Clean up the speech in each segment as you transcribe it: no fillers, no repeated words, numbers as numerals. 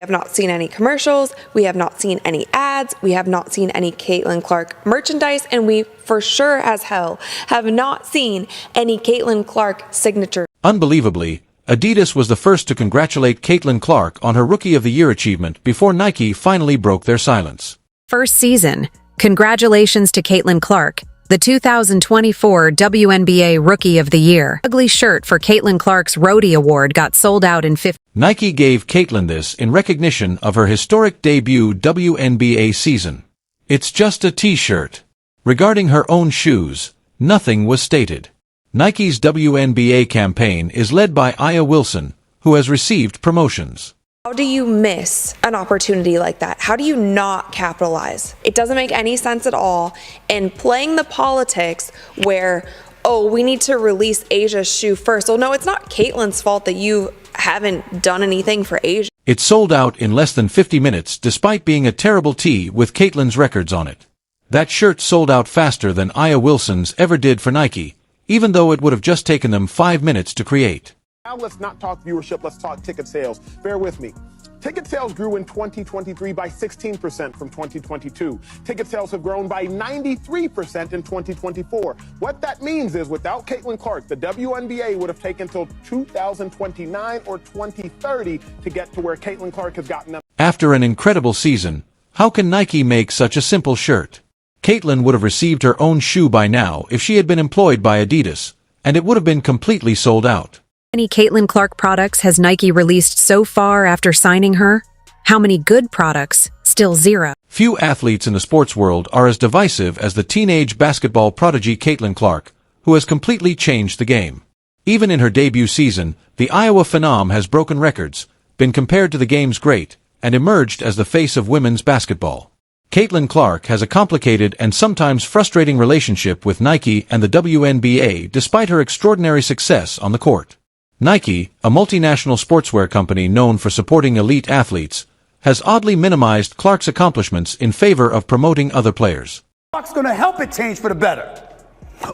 have not seen any commercials, we have not seen any ads, we have not seen any Caitlin Clark merchandise, and we for sure as hell have not seen any Caitlin Clark signature. Unbelievably, Adidas was the first to congratulate Caitlin Clark on her Rookie of the Year achievement before Nike finally broke their silence. First season. Congratulations to Caitlin Clark, the 2024 WNBA Rookie of the Year. Ugly shirt for Caitlin Clark's Roadie Award got sold out in 50. Nike gave Caitlin this in recognition of her historic debut WNBA season. It's just a t-shirt. Regarding her own shoes, nothing was stated. Nike's WNBA campaign is led by Aya Wilson, who has received promotions. How do you miss an opportunity like that? How do you not capitalize? It doesn't make any sense at all. And playing the politics where, oh, we need to release Asia's shoe first. Well, no, it's not Caitlin's fault that you haven't done anything for Asia. It sold out in less than 50 minutes despite being a terrible tee with Caitlin's records on it. That shirt sold out faster than Aya Wilson's ever did for Nike, even though it would have just taken them 5 minutes to create. Now let's not talk viewership, let's talk ticket sales. Bear with me. Ticket sales grew in 2023 by 16% from 2022. Ticket sales have grown by 93% in 2024. What that means is without Caitlin Clark, the WNBA would have taken till 2029 or 2030 to get to where Caitlin Clark has gotten them. After an incredible season, how can Nike make such a simple shirt? Caitlin would have received her own shoe by now if she had been employed by Adidas, and it would have been completely sold out. How many Caitlin Clark products has Nike released so far after signing her? How many good products? Still zero. Few athletes in the sports world are as divisive as the teenage basketball prodigy Caitlin Clark, who has completely changed the game. Even in her debut season, the Iowa Phenom has broken records, been compared to the game's great, and emerged as the face of women's basketball. Caitlin Clark has a complicated and sometimes frustrating relationship with Nike and the WNBA despite her extraordinary success on the court. Nike, a multinational sportswear company known for supporting elite athletes, has oddly minimized Clark's accomplishments in favor of promoting other players. Clark's gonna help it change for the better.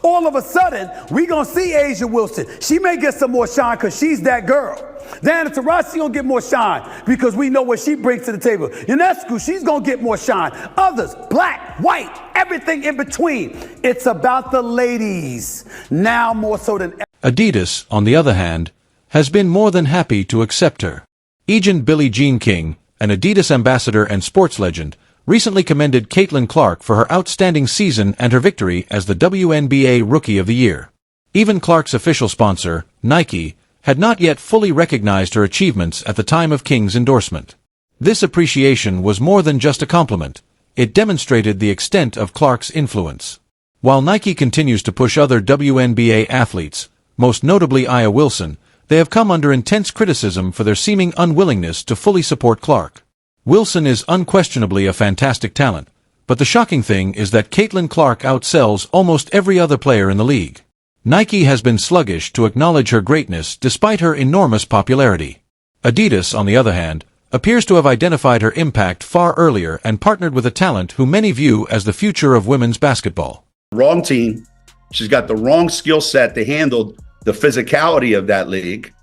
All of a sudden, we gonna see A'ja Wilson. She may get some more shine because she's that girl. Diana Taurasi gonna get more shine because we know what she brings to the table. Ionescu, she's gonna get more shine. Others, black, white, everything in between. It's about the ladies, now more so than ever. Adidas, on the other hand, has been more than happy to accept her. Agent Billie Jean King, an Adidas ambassador and sports legend, recently commended Caitlin Clark for her outstanding season and her victory as the WNBA Rookie of the Year. Even Clark's official sponsor, Nike, had not yet fully recognized her achievements at the time of King's endorsement. This appreciation was more than just a compliment. It demonstrated the extent of Clark's influence. While Nike continues to push other WNBA athletes, most notably Aya Wilson, they have come under intense criticism for their seeming unwillingness to fully support Clark. Wilson is unquestionably a fantastic talent, but the shocking thing is that Caitlin Clark outsells almost every other player in the league. Nike has been sluggish to acknowledge her greatness despite her enormous popularity. Adidas, on the other hand, appears to have identified her impact far earlier and partnered with a talent who many view as the future of women's basketball. Wrong team. She's got the wrong skill set to handle the physicality of that league.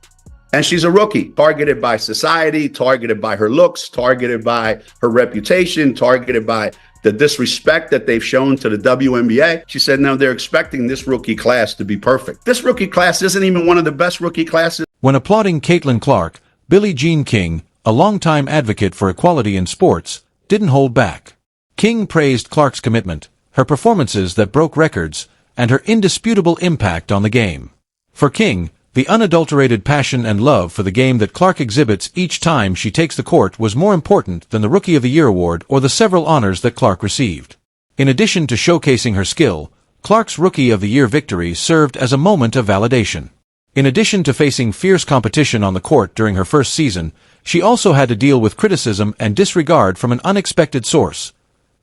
And she's a rookie, targeted by society, targeted by her looks, targeted by her reputation, targeted by the disrespect that they've shown to the WNBA. She said, now they're expecting this rookie class to be perfect. This rookie class isn't even one of the best rookie classes. When applauding Caitlin Clark, Billie Jean King, a longtime advocate for equality in sports, didn't hold back. King praised Clark's commitment, her performances that broke records, and her indisputable impact on the game. For King, the unadulterated passion and love for the game that Clark exhibits each time she takes the court was more important than the Rookie of the Year award or the several honors that Clark received. In addition to showcasing her skill, Clark's Rookie of the Year victory served as a moment of validation. In addition to facing fierce competition on the court during her first season, she also had to deal with criticism and disregard from an unexpected source: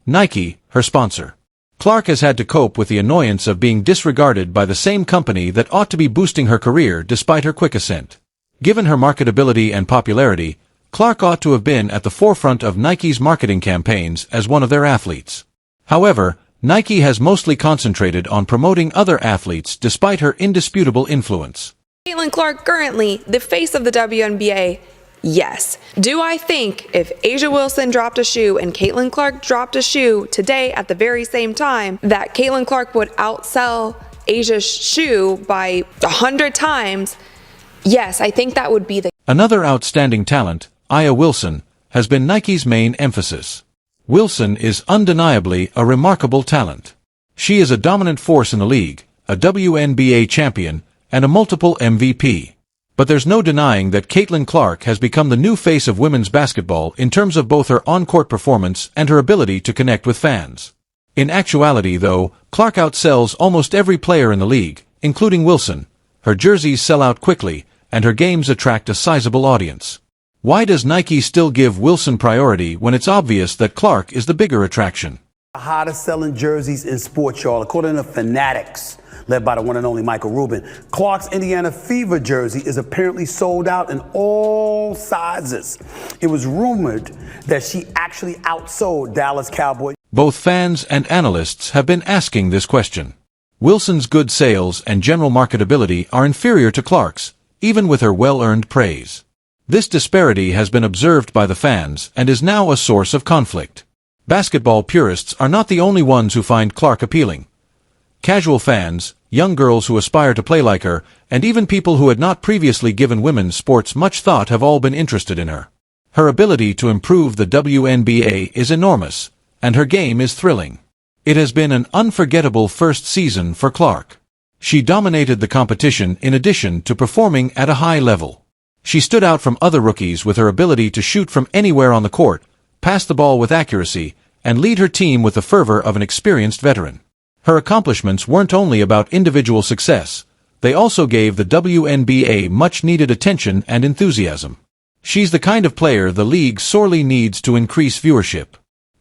Nike, her sponsor. Clark has had to cope with the annoyance of being disregarded by the same company that ought to be boosting her career despite her quick ascent. Given her marketability and popularity, Clark ought to have been at the forefront of Nike's marketing campaigns as one of their athletes. However, Nike has mostly concentrated on promoting other athletes despite her indisputable influence. Caitlin Clark, currently the face of the WNBA, Yes. Do I think if A'ja Wilson dropped a shoe and Caitlin Clark dropped a shoe today at the very same time, that Caitlin Clark would outsell A'ja's shoe by 100 times? Yes, I think that would be the... Another outstanding talent, A'ja Wilson, has been Nike's main emphasis. Wilson is undeniably a remarkable talent. She is a dominant force in the league, a WNBA champion, and a multiple MVP. But there's no denying that Caitlin Clark has become the new face of women's basketball in terms of both her on-court performance and her ability to connect with fans. In actuality, though, Clark outsells almost every player in the league, including Wilson. Her jerseys sell out quickly, and her games attract a sizable audience. Why does Nike still give Wilson priority when it's obvious that Clark is the bigger attraction? The hottest selling jerseys in sports, y'all, according to Fanatics, led by the one and only Michael Rubin. Clark's Indiana Fever jersey is apparently sold out in all sizes. It was rumored that she actually outsold Dallas Cowboys. Both fans and analysts have been asking this question. Wilson's good sales and general marketability are inferior to Clark's, even with her well-earned praise. This disparity has been observed by the fans and is now a source of conflict. Basketball purists are not the only ones who find Clark appealing. Casual fans, young girls who aspire to play like her, and even people who had not previously given women's sports much thought have all been interested in her. Her ability to improve the WNBA is enormous, and her game is thrilling. It has been an unforgettable first season for Clark. She dominated the competition in addition to performing at a high level. She stood out from other rookies with her ability to shoot from anywhere on the court, pass the ball with accuracy, and lead her team with the fervor of an experienced veteran. Her accomplishments weren't only about individual success, they also gave the WNBA much-needed attention and enthusiasm. She's the kind of player the league sorely needs to increase viewership.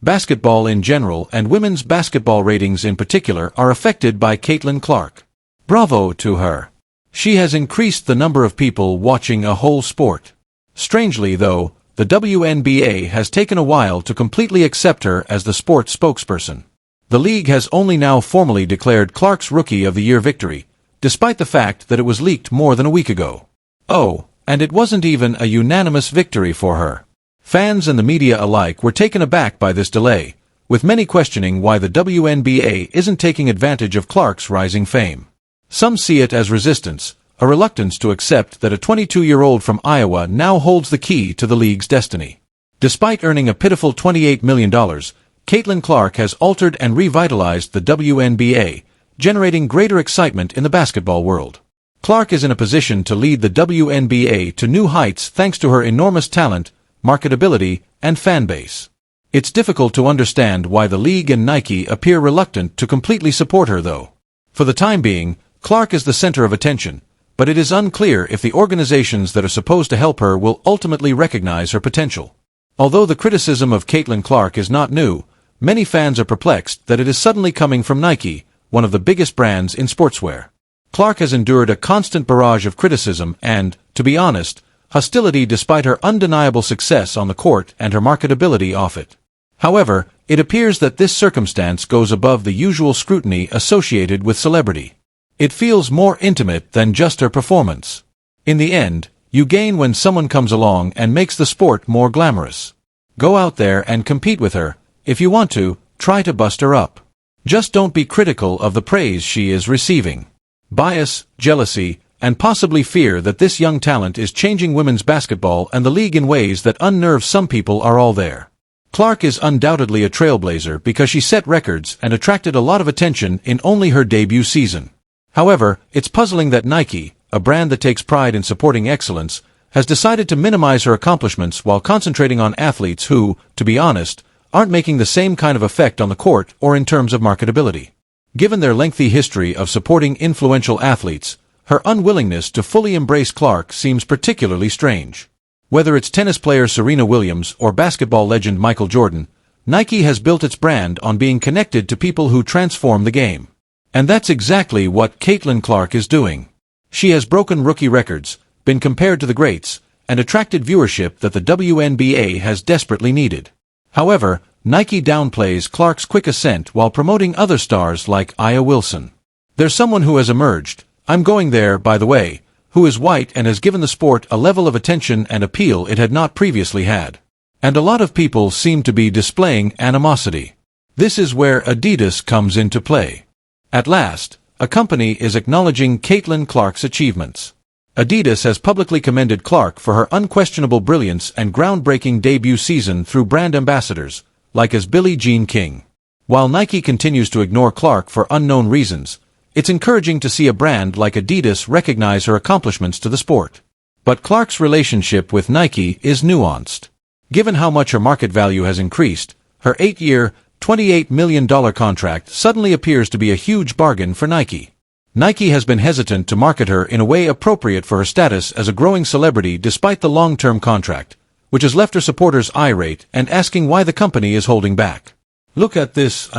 Basketball in general and women's basketball ratings in particular are affected by Caitlin Clark. Bravo to her. She has increased the number of people watching a whole sport. Strangely, though, the WNBA has taken a while to completely accept her as the sport spokesperson. The league has only now formally declared Clark's Rookie of the Year victory, despite the fact that it was leaked more than a week ago. Oh, and it wasn't even a unanimous victory for her. Fans and the media alike were taken aback by this delay, with many questioning why the WNBA isn't taking advantage of Clark's rising fame. Some see it as resistance, a reluctance to accept that a 22-year-old from Iowa now holds the key to the league's destiny. Despite earning a pitiful $28 million, Caitlin Clark has altered and revitalized the WNBA, generating greater excitement in the basketball world. Clark is in a position to lead the WNBA to new heights thanks to her enormous talent, marketability, and fan base. It's difficult to understand why the league and Nike appear reluctant to completely support her, though. For the time being, Clark is the center of attention, but it is unclear if the organizations that are supposed to help her will ultimately recognize her potential. Although the criticism of Caitlin Clark is not new, many fans are perplexed that it is suddenly coming from Nike, one of the biggest brands in sportswear. Clark has endured a constant barrage of criticism and, to be honest, hostility despite her undeniable success on the court and her marketability off it. However, it appears that this circumstance goes above the usual scrutiny associated with celebrity. It feels more intimate than just her performance. In the end, you gain when someone comes along and makes the sport more glamorous. Go out there and compete with her. If you want to, try to bust her up. Just don't be critical of the praise she is receiving. Bias, jealousy, and possibly fear that this young talent is changing women's basketball and the league in ways that unnerve some people are all there. Clark is undoubtedly a trailblazer because she set records and attracted a lot of attention in only her debut season. However, it's puzzling that Nike, a brand that takes pride in supporting excellence, has decided to minimize her accomplishments while concentrating on athletes who, to be honest, aren't making the same kind of effect on the court or in terms of marketability. Given their lengthy history of supporting influential athletes, her unwillingness to fully embrace Clark seems particularly strange. Whether it's tennis player Serena Williams or basketball legend Michael Jordan, Nike has built its brand on being connected to people who transform the game. And that's exactly what Caitlin Clark is doing. She has broken rookie records, been compared to the greats, and attracted viewership that the WNBA has desperately needed. However, Nike downplays Clark's quick ascent while promoting other stars like A'ja Wilson. There's someone who has emerged, I'm going there, by the way, who is white and has given the sport a level of attention and appeal it had not previously had. And a lot of people seem to be displaying animosity. This is where Adidas comes into play. At last, a company is acknowledging Caitlin Clark's achievements. Adidas has publicly commended Clark for her unquestionable brilliance and groundbreaking debut season through brand ambassadors, like as Billie Jean King. While Nike continues to ignore Clark for unknown reasons, it's encouraging to see a brand like Adidas recognize her accomplishments to the sport. But Clark's relationship with Nike is nuanced. Given how much her market value has increased, her 8-year, $28 million contract suddenly appears to be a huge bargain for Nike. Nike has been hesitant to market her in a way appropriate for her status as a growing celebrity despite the long-term contract, which has left her supporters irate and asking why the company is holding back. Look at this,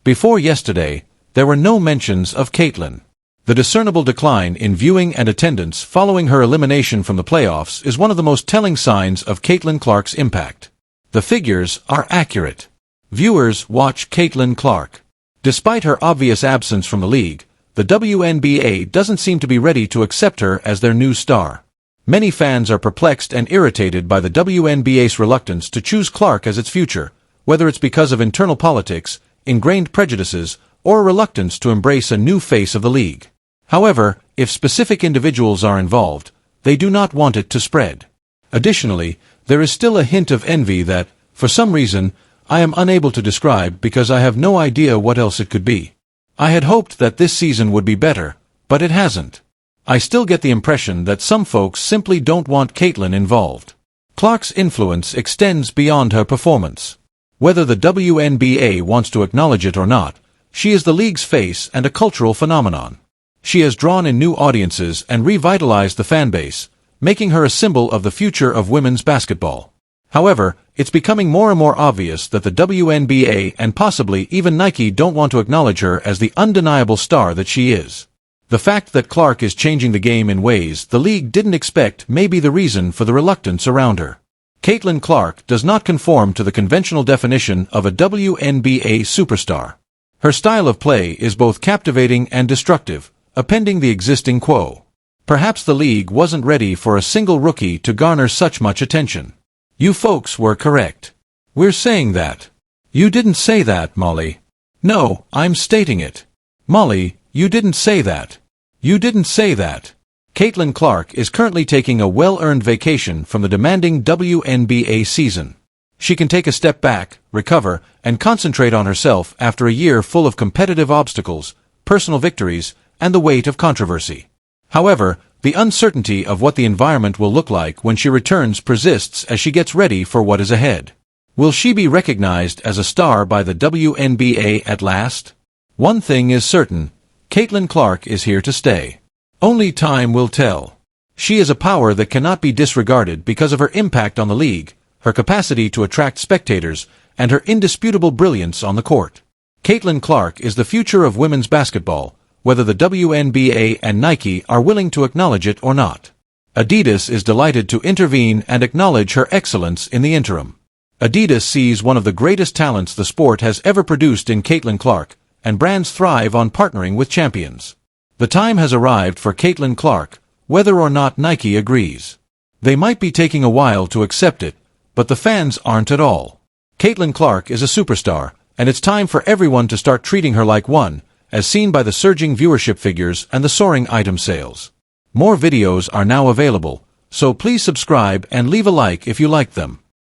Before yesterday, there were no mentions of Caitlin. The discernible decline in viewing and attendance following her elimination from the playoffs is one of the most telling signs of Caitlin Clark's impact. The figures are accurate. Viewers watch Caitlin Clark. Despite her obvious absence from the league, the WNBA doesn't seem to be ready to accept her as their new star. Many fans are perplexed and irritated by the WNBA's reluctance to choose Clark as its future, whether it's because of internal politics, ingrained prejudices, or a reluctance to embrace a new face of the league. However, if specific individuals are involved, they do not want it to spread. Additionally, there is still a hint of envy that, for some reason, I am unable to describe because I have no idea what else it could be. I had hoped that this season would be better, but it hasn't. I still get the impression that some folks simply don't want Caitlin involved. Clark's influence extends beyond her performance. Whether the WNBA wants to acknowledge it or not, she is the league's face and a cultural phenomenon. She has drawn in new audiences and revitalized the fan base, making her a symbol of the future of women's basketball. However, it's becoming more and more obvious that the WNBA and possibly even Nike don't want to acknowledge her as the undeniable star that she is. The fact that Clark is changing the game in ways the league didn't expect may be the reason for the reluctance around her. Caitlin Clark does not conform to the conventional definition of a WNBA superstar. Her style of play is both captivating and destructive, upending the existing quo. Perhaps the league wasn't ready for a single rookie to garner such much attention. You folks were correct. We're saying that. You didn't say that, Molly. No, I'm stating it. Molly, you didn't say that. You didn't say that. Caitlin Clark is currently taking a well-earned vacation from the demanding WNBA season. She can take a step back, recover, and concentrate on herself after a year full of competitive obstacles, personal victories, and the weight of controversy. However, the uncertainty of what the environment will look like when she returns persists as she gets ready for what is ahead. Will she be recognized as a star by the WNBA at last? One thing is certain, Caitlin Clark is here to stay. Only time will tell. She is a power that cannot be disregarded because of her impact on the league, her capacity to attract spectators, and her indisputable brilliance on the court. Caitlin Clark is the future of women's basketball, whether the WNBA and Nike are willing to acknowledge it or not. Adidas is delighted to intervene and acknowledge her excellence in the interim. Adidas sees one of the greatest talents the sport has ever produced in Caitlin Clark, and brands thrive on partnering with champions. The time has arrived for Caitlin Clark, whether or not Nike agrees. They might be taking a while to accept it, but the fans aren't at all. Caitlin Clark is a superstar, and it's time for everyone to start treating her like one, as seen by the surging viewership figures and the soaring item sales. More videos are now available, so please subscribe and leave a like if you like them.